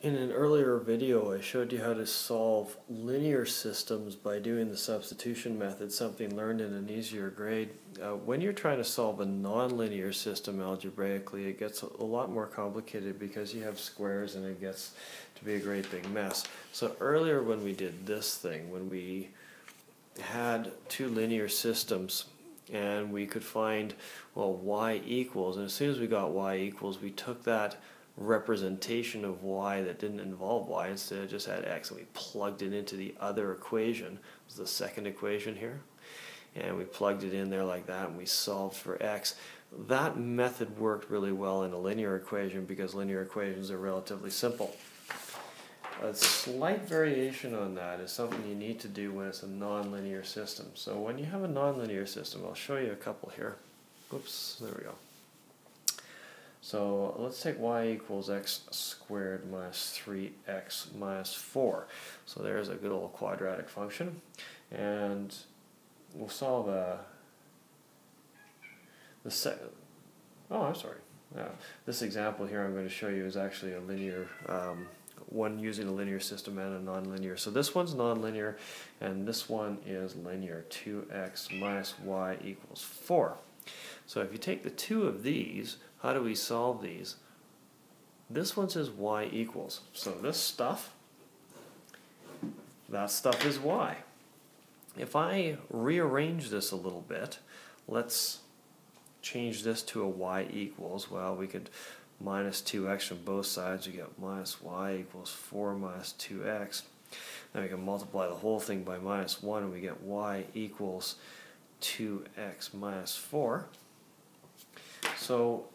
In an earlier video, I showed you how to solve linear systems by doing the substitution method, something learned in an easier grade. When you're trying to solve a nonlinear system algebraically, it gets a lot more complicated because you have squares and it gets to be a great big mess. So earlier when we did this thing, when we had two linear systems and we could find, well, y equals, and as soon as we got y equals, we took that representation of y that didn't involve y, instead just had x, and we plugged it into the other equation. It was the second equation here, and we plugged it in there like that, and we solved for x. That method worked really well in a linear equation because linear equations are relatively simple. A slight variation on that is something you need to do when it's a nonlinear system. So when you have a nonlinear system, I'll show you a couple here. Oops, there we go. So let's take y equals x squared minus 3x minus 4. So there's a good old quadratic function. And we'll solve this example here I'm going to show you is actually a linear one using a linear system and a nonlinear. So this one's nonlinear and this one is linear. 2x minus y equals 4. So if you take the two of these, how do we solve these? This one says y equals. So this stuff, that stuff is y. If I rearrange this a little bit, let's change this to a y equals. Well, we could minus 2x from both sides. We get minus y equals 4 minus 2x. Then we can multiply the whole thing by minus 1 and we get y equals 2x minus 4. So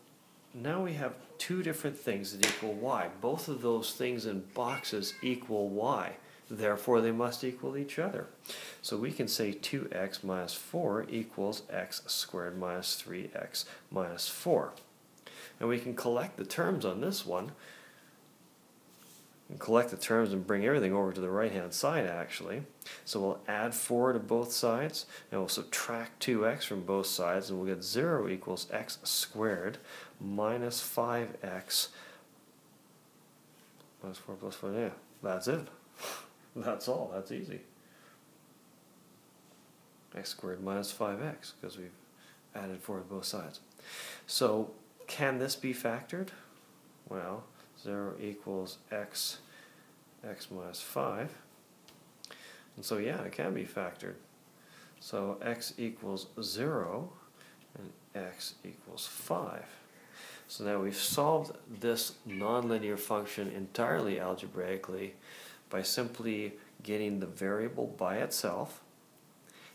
now we have two different things that equal y. Both of those things in boxes equal y. Therefore, they must equal each other. So we can say 2x minus 4 equals x squared minus 3x minus 4. And we can collect the terms on this one. And collect the terms and bring everything over to the right-hand side, actually. So we'll add 4 to both sides, and we'll subtract 2x from both sides, and we'll get 0 equals x squared minus 5x minus 4 plus 4. Yeah, that's it. That's all. That's easy. X squared minus 5x, because we've added 4 to both sides. So can this be factored? Well, 0 equals x minus 5. And so yeah, it can be factored. So x equals 0 and x equals 5. So now we've solved this nonlinear function entirely algebraically by simply getting the variable by itself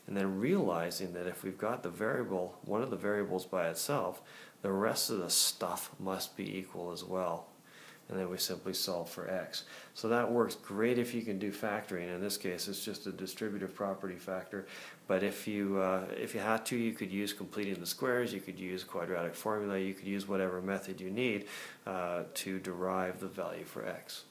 and then realizing that if we've got the variable, one of the variables by itself, the rest of the stuff must be equal as well. And then we simply solve for x. So that works great if you can do factoring. In this case, it's just a distributive property factor. But if you had to, you could use completing the squares, you could use quadratic formula, you could use whatever method you need to derive the value for x.